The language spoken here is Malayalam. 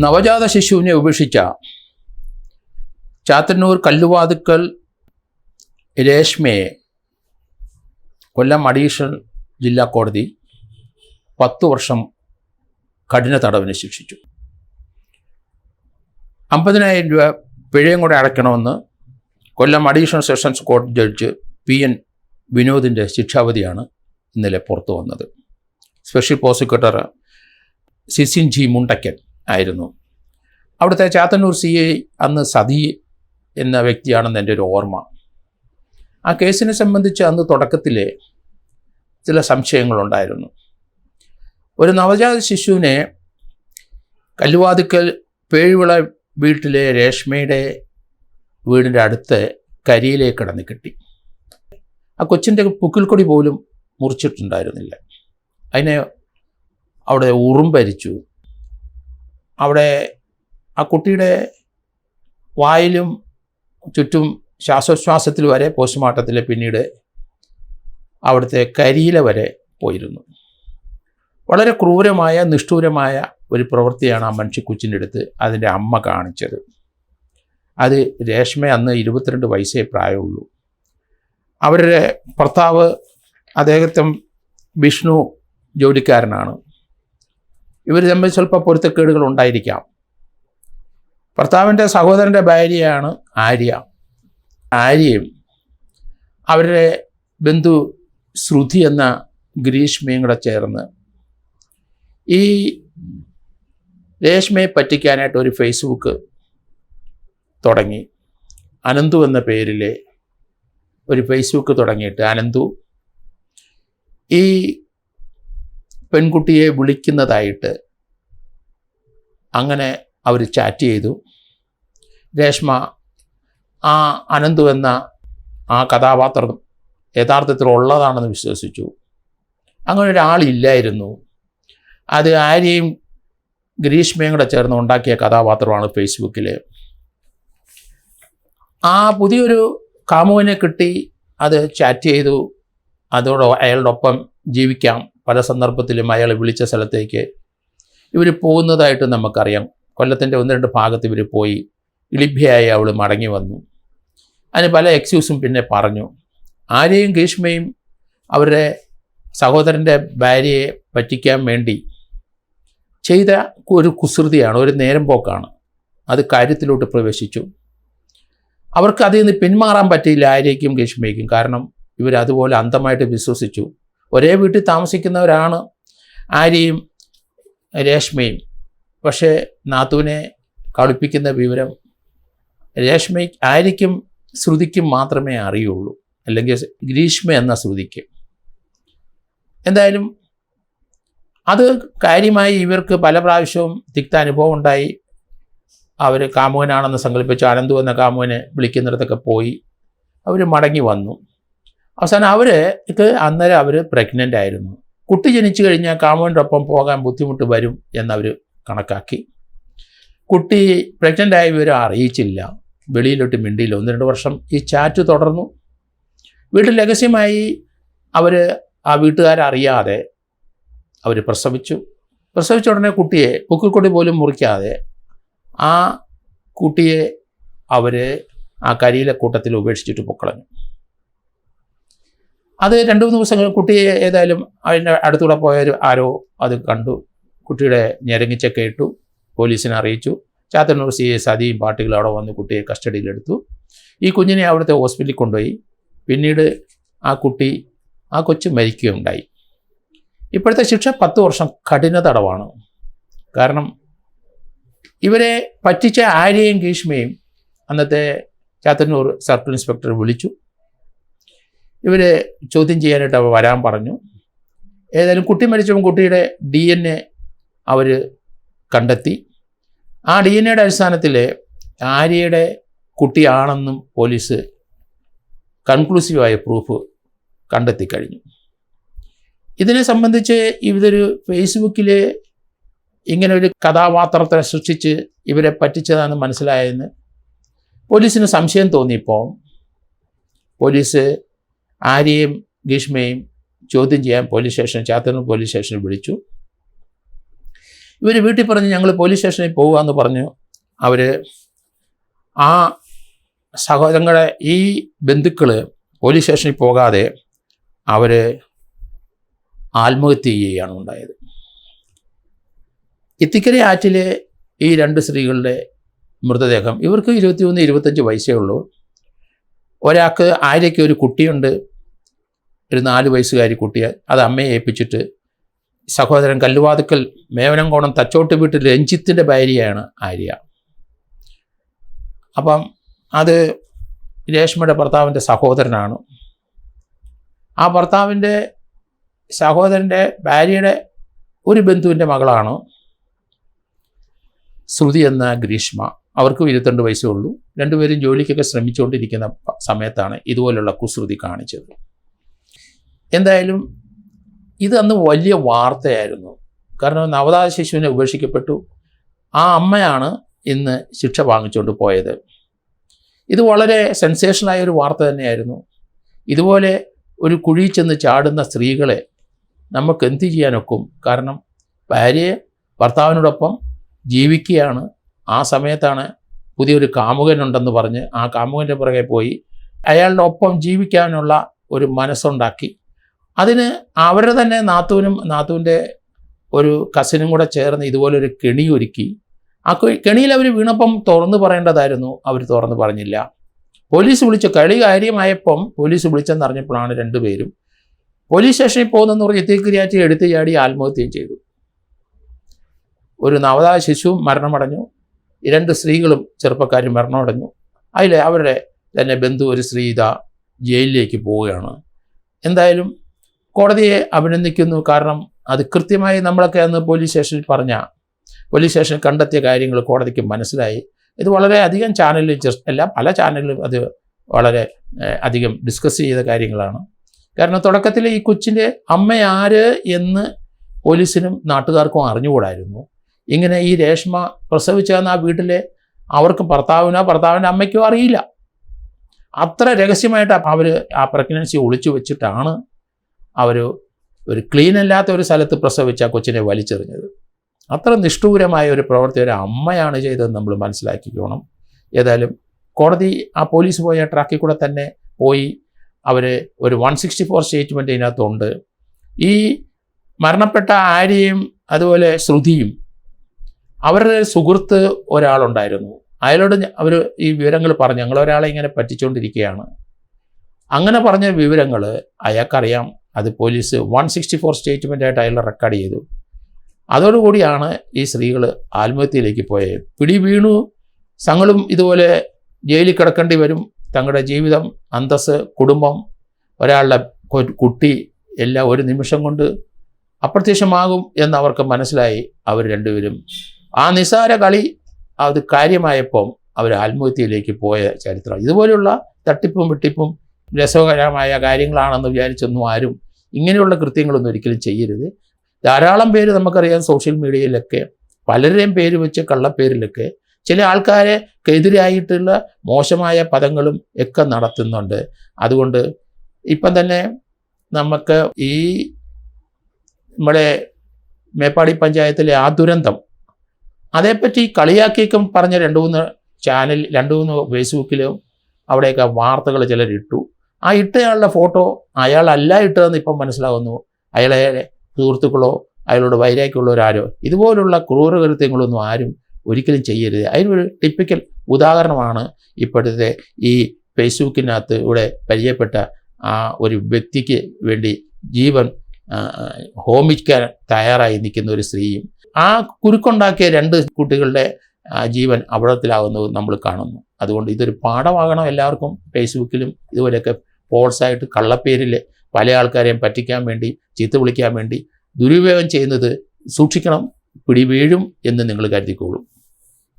നവജാത ശിശുവിനെ ഉപേക്ഷിച്ച ചാത്തന്നൂർ കല്ലുവാതുക്കൽ രേഷ്മയെ കൊല്ലം അഡീഷണൽ ജില്ലാ കോടതി 10 വർഷം കഠിന തടവിന് ശിക്ഷിച്ചു. 50,000 രൂപ പിഴയും കൂടെ അടയ്ക്കണമെന്ന് കൊല്ലം അഡീഷണൽ സെഷൻസ് കോടതി ജഡ്ജ് PN വിനോദിൻ്റെ ശിക്ഷാവധിയാണ് ഇന്നലെ പുറത്തു വന്നത്. Special prosecutor Sisin G Mundakkan ആയിരുന്നു. അവിടുത്തെ ചാത്തന്നൂർ CI അന്ന് സതി എന്ന വ്യക്തിയാണെന്ന് എൻ്റെ ഒരു ഓർമ്മ. ആ കേസിനെ സംബന്ധിച്ച് അന്ന് തുടക്കത്തിലെ ചില സംശയങ്ങളുണ്ടായിരുന്നു. ഒരു നവജാത ശിശുവിനെ കല്ലുവാതുക്കൽ പേഴുവിള വീട്ടിലെ രേഷ്മയുടെ വീടിൻ്റെ അടുത്ത് കരിയിലേക്ക് കിടന്ന് കിട്ടി. ആ കൊച്ചിൻ്റെ പുക്കിൽക്കൊടി പോലും മുറിച്ചിട്ടുണ്ടായിരുന്നില്ല. അതിനെ അവിടെ ഉറുമ്പരിച്ചു. അവിടെ ആ കുട്ടിയുടെ വായിലും ചുറ്റും ശ്വാസോച്ഛ്വാസത്തിൽ വരെ പോസ്റ്റ്മോർട്ടത്തിൽ പിന്നീട് അവിടുത്തെ കരിയില വരെ പോയിരുന്നു. വളരെ ക്രൂരമായ നിഷ്ഠൂരമായ ഒരു പ്രവൃത്തിയാണ് ആ മനുഷ്യക്കൊച്ചിൻ്റെ അടുത്ത് അതിൻ്റെ അമ്മ കാണിച്ചത്. അത് രേഷ്മ അന്ന് 22 വയസ്സേ പ്രായമുള്ളൂ. അവരുടെ ഭർത്താവ് അദ്ദേഹത്തെ വിഷ്ണു ജോലിക്കാരനാണ്. ഇവർ തമ്മിൽ സ്വല്പ പൊരുത്തക്കേടുകൾ ഉണ്ടായിരിക്കാം. ഭർത്താവിൻ്റെ സഹോദരൻ്റെ ഭാര്യയാണ് ആര്യ. ആര്യയും അവരുടെ ബന്ധു ശ്രുതി എന്ന ഗ്രീഷ്മയും കൂടെ ചേർന്ന് ഈ രേഷ്മയെ പറ്റിക്കാനായിട്ട് ഒരു ഫേസ്ബുക്ക് തുടങ്ങി. അനന്തു എന്ന പേരിൽ ഒരു ഫേസ്ബുക്ക് തുടങ്ങിയിട്ട് അനന്തു ഈ പെൺകുട്ടിയെ വിളിക്കുന്നതായിട്ട് അങ്ങനെ അവർ ചാറ്റ് ചെയ്തു. രേഷ്മ ആ അനന്തു എന്ന ആ കഥാപാത്രം യഥാർത്ഥത്തിൽ ഉള്ളതാണെന്ന് വിശ്വസിച്ചു. അങ്ങനെ ഒരാളില്ലായിരുന്നു. അത് ആര്യയും ഗ്രീഷ്മയും കൂടെ ചേർന്ന് ഉണ്ടാക്കിയ കഥാപാത്രമാണ് ഫേസ്ബുക്കിൽ. ആ പുതിയൊരു കാമുവിനെ കിട്ടി, അത് ചാറ്റ് ചെയ്തു. അയാളുടെ ഒപ്പം ജീവിക്കാം. പല സന്ദർഭത്തിലും അയാൾ വിളിച്ച സ്ഥലത്തേക്ക് ഇവർ പോകുന്നതായിട്ട് നമുക്കറിയാം. കൊല്ലത്തിൻ്റെ 1-2 ഭാഗത്ത് ഇവർ പോയി. ഇളിഭ്യയായി അവൾ മടങ്ങി വന്നു. അതിന് പല എക്സ്ക്യൂസും പിന്നെ പറഞ്ഞു. ആര്യയും ഗ്രീഷ്മയും അവരുടെ സഹോദരൻ്റെ ഭാര്യയെ പറ്റിക്കാൻ വേണ്ടി ചെയ്ത ഒരു കുസൃതിയാണ്, ഒരു നേരം പോക്കാണ്. അത് കാര്യത്തിലോട്ട് പ്രവേശിച്ചു. അവർക്ക് അതിൽ നിന്ന് പിന്മാറാൻ പറ്റിയില്ല ആര്യയ്ക്കും ഗ്രീഷ്മയ്ക്കും. കാരണം ഇവരതുപോലെ അന്ധമായിട്ട് വിശ്വസിച്ചു. ഒരേ വീട്ടിൽ താമസിക്കുന്നവരാണ് ആര്യയും രേഷ്മയും. പക്ഷേ നാത്തുവിനെ കളിപ്പിക്കുന്ന വിവരം ആര്യയ്ക്കും ശ്രുതിക്കും മാത്രമേ അറിയുള്ളൂ, അല്ലെങ്കിൽ ഗ്രീഷ്മ എന്ന ശ്രുതിക്ക്. എന്തായാലും അത് കാര്യമായി ഇവർക്ക് പല പ്രാവശ്യവും തിക്ത അനുഭവം ഉണ്ടായി. അവർ കാമുകനാണെന്ന് സങ്കല്പിച്ച് അനന്തു എന്ന കാമുകനെ വിളിക്കുന്നിടത്തൊക്കെ പോയി. അവർ മടങ്ങി വന്നു. അവസാനം അന്നേരം അവർ പ്രഗ്നൻ്റ് ആയിരുന്നു. കുട്ടി ജനിച്ചു കഴിഞ്ഞാൽ കാമുകൻ്റെ ഒപ്പം പോകാൻ ബുദ്ധിമുട്ട് വരും എന്നവർ കണക്കാക്കി. കുട്ടി പ്രഗ്നൻ്റ് ആയ വിവരം അറിയിച്ചില്ല, വെളിയിലോട്ട് മിണ്ടിയില്ല. 1-2 വർഷം ഈ ചാറ്റ് തുടർന്നു. വീട്ടിൽ രഹസ്യമായി ആ വീട്ടുകാരറിയാതെ അവർ പ്രസവിച്ചു. പ്രസവിച്ച ഉടനെ കുട്ടിയെ പൊക്കിക്കൊടി പോലും മുറിക്കാതെ ആ കുട്ടിയെ അവർ ആ കരിയിലെ കൂട്ടത്തിൽ ഉപേക്ഷിച്ചിട്ട് പൊക്കളഞ്ഞു. അത് 2-3 ദിവസങ്ങൾ കുട്ടിയെ ഏതായാലും അതിൻ്റെ അടുത്തൂടെ പോയൊരു ആരോ അത് കണ്ടു. കുട്ടിയുടെ ഞെരങ്ങിച്ചൊക്കെ ഇട്ടു, പോലീസിനെ അറിയിച്ചു. ചാത്തന്നൂർ CI സതിയും പാർട്ടികളും അവിടെ വന്ന് കുട്ടിയെ കസ്റ്റഡിയിലെടുത്തു. ഈ കുഞ്ഞിനെ അവിടുത്തെ ഹോസ്പിറ്റലിൽ കൊണ്ടുപോയി. പിന്നീട് ആ കൊച്ച് മരിക്കുകയുണ്ടായി. ഇപ്പോഴത്തെ ശിക്ഷ 10 വർഷം കഠിന തടവാണ്. കാരണം ഇവരെ പറ്റിച്ച ആര്യയും ഗ്രീഷ്മയും അന്നത്തെ ചാത്തന്നൂർ സർക്കിൾ ഇൻസ്പെക്ടർ വിളിച്ചു. ഇവരെ ചോദ്യം ചെയ്യാനായിട്ട് അവർ വരാൻ പറഞ്ഞു. ഏതായാലും കുട്ടി മരിച്ചപ്പോൾ കുട്ടിയുടെ DNA അവർ കണ്ടെത്തി. ആ DNA അടിസ്ഥാനത്തിൽ ആര്യയുടെ കുട്ടിയാണെന്നും പോലീസ് കൺക്ലൂസീവായ പ്രൂഫ് കണ്ടെത്തിക്കഴിഞ്ഞു. ഇതിനെ സംബന്ധിച്ച് ഇതൊരു ഫേസ്ബുക്കിൽ ഇങ്ങനെ ഒരു കഥാപാത്രത്തെ സൃഷ്ടിച്ച് ഇവരെ പറ്റിച്ചതാണെന്ന് മനസ്സിലായെന്ന് പോലീസിന് സംശയം തോന്നിയപ്പോൾ പോലീസ് ആര്യയും ഗ്രീഷ്മയും ചോദ്യം ചെയ്യാൻ ചാത്തന്നൂർ പോലീസ് സ്റ്റേഷനിൽ വിളിച്ചു. ഇവർ വീട്ടിൽ പറഞ്ഞ് ഞങ്ങൾ പോലീസ് സ്റ്റേഷനിൽ പോകുകയെന്ന് പറഞ്ഞു. അവർ ആ സഹോദരങ്ങളെ ഈ ബന്ധുക്കൾ പോലീസ് സ്റ്റേഷനിൽ പോകാതെ അവർ ആത്മഹത്യ ചെയ്യുകയാണ് ഉണ്ടായത്. ഇത്തിക്കര ആറ്റിലെ ഈ 2 സ്ത്രീകളുടെ മൃതദേഹം, ഇവർക്ക് 21-25 വയസ്സേ ഉള്ളൂ. ഒരാൾക്ക് ആര്യയ്ക്ക് ഒരു കുട്ടിയുണ്ട്, ഒരു 4 വയസ്സുകാരി കുട്ടിയെ. അത് അമ്മയെ ഏൽപ്പിച്ചിട്ട് സഹോദരൻ കല്ലുവാതുക്കൽ മേവനംകോണം തച്ചോട്ട് വീട്ടിൽ രഞ്ജിത്തിൻ്റെ ഭാര്യയാണ് ആര്യ. അപ്പം അത് രേഷ്മയുടെ ഭർത്താവിൻ്റെ സഹോദരനാണ്. ആ ഭർത്താവിൻ്റെ സഹോദരൻ്റെ ഭാര്യയുടെ ഒരു ബന്ധുവിൻ്റെ മകളാണ് ശ്രുതി എന്ന ഗ്രീഷ്മ. അവർക്കും 22 വയസ്സേ ഉള്ളൂ. രണ്ടുപേരും ജോലിക്കൊക്കെ ശ്രമിച്ചുകൊണ്ടിരിക്കുന്ന സമയത്താണ് ഇതുപോലുള്ള കുസൃതി കാണിച്ചത്. എന്തായാലും ഇത് അന്ന് വലിയ വാർത്തയായിരുന്നു. കാരണം നവജാത ശിശുവിനെ ഉപേക്ഷിക്കപ്പെട്ടു. ആ അമ്മയാണ് ഇന്ന് ശിക്ഷ വാങ്ങിച്ചുകൊണ്ട് പോയത്. ഇത് വളരെ സെൻസേഷനായ ഒരു വാർത്ത തന്നെയായിരുന്നു. ഇതുപോലെ ഒരു കുഴിയിൽ ചെന്ന് ചാടുന്ന സ്ത്രീകളെ നമുക്ക് എന്ത് ചെയ്യാനൊക്കും? കാരണം ഭാര്യയെ ഭർത്താവിനോടൊപ്പം ജീവിക്കുകയാണ്. ആ സമയത്താണ് പുതിയൊരു കാമുകനുണ്ടെന്ന് പറഞ്ഞ് ആ കാമുകൻ്റെ പുറകെ പോയി അയാളുടെ ഒപ്പം ജീവിക്കാനുള്ള ഒരു മനസ്സുണ്ടാക്കി. അതിന് അവരുടെ തന്നെ നാത്തൂൻ്റെ ഒരു കസിനും കൂടെ ചേർന്ന് ഇതുപോലൊരു കെണി ഒരുക്കി. ആ കെണിയിൽ അവർ വീണപ്പം തുറന്നു പറയേണ്ടതായിരുന്നു, അവർ തുറന്നു പറഞ്ഞില്ല. പോലീസ് വിളിച്ചു. കളി കാര്യമായപ്പം പോലീസ് വിളിച്ചെന്നറിഞ്ഞപ്പോഴാണ് 2 പേരും പോലീസ് സ്റ്റേഷനിൽ പോകുന്നെന്ന് പറഞ്ഞ് ഇത്തിക്കരിയാറ്റി എടുത്തു ചാടി ആത്മഹത്യയും ചെയ്തു. ഒരു നവജാത ശിശുവും മരണമടഞ്ഞു. 2 സ്ത്രീകളും ചെറുപ്പക്കാരും മരണമടഞ്ഞു. അതിൽ അവരുടെ തന്നെ ബന്ധു ഒരു സ്ത്രീ ഇതാ ജയിലിലേക്ക് പോവുകയാണ്. എന്തായാലും കോടതിയെ അഭിനന്ദിക്കുന്നു. കാരണം അത് കൃത്യമായി നമ്മളൊക്കെ അന്ന് പോലീസ് സ്റ്റേഷനിൽ കണ്ടെത്തിയ കാര്യങ്ങൾ കോടതിക്ക് മനസ്സിലായി. ഇത് വളരെ അധികം ചാനലിൽ പല ചാനലിലും അത് വളരെ അധികം ഡിസ്കസ് ചെയ്ത കാര്യങ്ങളാണ്. കാരണം തുടക്കത്തിൽ ഈ കൊച്ചിൻ്റെ അമ്മയാര് എന്ന് പോലീസിനും നാട്ടുകാർക്കും അറിഞ്ഞുകൂടായിരുന്നു. ഇങ്ങനെ ഈ രേഷ്മ പ്രസവിച്ചെന്ന് ആ വീട്ടിലെ അവർക്ക് ഭർത്താവിൻ്റെ അമ്മയ്ക്കോ അറിയില്ല. അത്ര രഹസ്യമായിട്ട് അവർ ആ പ്രഗ്നൻസി ഒളിച്ചു വെച്ചിട്ടാണ് അവർ ഒരു ക്ലീൻ അല്ലാത്ത ഒരു സ്ഥലത്ത് പ്രസവിച്ച കൊച്ചിനെ വലിച്ചെറിഞ്ഞത്. അത്ര നിഷ്ഠൂരമായ ഒരു പ്രവൃത്തി ഒരു അമ്മയാണ് ചെയ്തതെന്ന് നമ്മൾ മനസ്സിലാക്കിക്കോണം. ഏതായാലും കോടതി ആ പോലീസ് പോയ ട്രാക്കിൽ കൂടെ തന്നെ പോയി അവർ ഒരു 164 സ്റ്റേറ്റ്മെൻറ്റ് ഇതിനകത്തുണ്ട്. ഈ മരണപ്പെട്ട ആര്യയും അതുപോലെ ശ്രുതിയും അവരുടെ സുഹൃത്ത് ഒരാളുണ്ടായിരുന്നു. അയാളോട് അവർ ഈ വിവരങ്ങൾ പറഞ്ഞു, ഞങ്ങളൊരാളെ ഇങ്ങനെ പറ്റിച്ചുകൊണ്ടിരിക്കുകയാണ്. അങ്ങനെ പറഞ്ഞ വിവരങ്ങൾ അയാൾക്കറിയാം. അത് പോലീസ് 164 സ്റ്റേറ്റ്മെൻറ്റായിട്ട് അയാൾ റെക്കോർഡ് ചെയ്തു. അതോടുകൂടിയാണ് ഈ സ്ത്രീകൾ ആത്മഹത്യയിലേക്ക് പോയത്. പിടി വീണു. തങ്ങളും ഇതുപോലെ ജയിലിൽ കിടക്കേണ്ടി വരും. തങ്ങളുടെ ജീവിതം, അന്തസ്സ്, കുടുംബം, ഒരാളുടെ കുട്ടി എല്ലാം ഒരു നിമിഷം കൊണ്ട് അപ്രത്യക്ഷമാകും എന്നവർക്ക് മനസ്സിലായി. അവർ 2 പേരും ആ നിസ്സാര കളി അത് കാര്യമായപ്പം അവർ ആത്മഹത്യയിലേക്ക് പോയ ചരിത്രം. ഇതുപോലെയുള്ള തട്ടിപ്പും വെട്ടിപ്പും രസകരമായ കാര്യങ്ങളാണെന്ന് വിചാരിച്ചൊന്നും ആരും ഇങ്ങനെയുള്ള കൃത്യങ്ങളൊന്നും ഒരിക്കലും ചെയ്യരുത്. ധാരാളം പേര് നമുക്കറിയാം സോഷ്യൽ മീഡിയയിലൊക്കെ പലരുടെയും പേര് വെച്ച് കള്ളപ്പേരിലൊക്കെ ചില ആൾക്കാരെക്കെതിരായിട്ടുള്ള മോശമായ പദങ്ങളും ഒക്കെ നടത്തുന്നുണ്ട്. അതുകൊണ്ട് ഇപ്പം തന്നെ നമുക്ക് ഈ നമ്മുടെ മേപ്പാടി പഞ്ചായത്തിലെ ആ ദുരന്തം അതേപ്പറ്റി കളിയാക്കിയേക്കും പറഞ്ഞ 2-3 ചാനൽ 2-3 ഫേസ്ബുക്കിലും അവിടെയൊക്കെ വാർത്തകൾ ചിലരിട്ടു. ആ ഇട്ടയാളുടെ ഫോട്ടോ അയാളല്ല ഇട്ടതെന്ന് ഇപ്പം മനസ്സിലാകുന്നു. അയാളെ സുഹൃത്തുക്കളോ അയാളോട് വൈരാഗ്യമുള്ളവരാരോ ഇതുപോലുള്ള ക്രൂരകൃത്യങ്ങളൊന്നും ആരും ഒരിക്കലും ചെയ്യരുത്. അതിനൊരു ടിപ്പിക്കൽ ഉദാഹരണമാണ് ഇപ്പോഴത്തെ ഈ ഫേസ്ബുക്കിനകത്ത് ഇവിടെ പരിചയപ്പെട്ട ആ ഒരു വ്യക്തിക്ക് വേണ്ടി ജീവൻ ഹോമിക്കാൻ തയ്യാറായി നിൽക്കുന്ന ഒരു സ്ത്രീയും ആ കുരുക്കുണ്ടാക്കിയ 2 കുട്ടികളുടെ ജീവൻ അപകടത്തിലാകുന്നത് നമ്മൾ കാണുന്നു. അതുകൊണ്ട് ഇതൊരു പാഠമാകണം എല്ലാവർക്കും. ഫേസ്ബുക്കിലും ഇതുപോലെയൊക്കെ ഫോൾസായിട്ട് കള്ളപ്പേരിൽ പല ആൾക്കാരെയും പറ്റിക്കാൻ വേണ്ടി, ചീത്ത വിളിക്കാൻ വേണ്ടി ദുരുപയോഗം ചെയ്യുന്നത് സൂക്ഷിക്കണം. പിടി വീഴും എന്ന് നിങ്ങൾ കരുതിക്കോളൂ.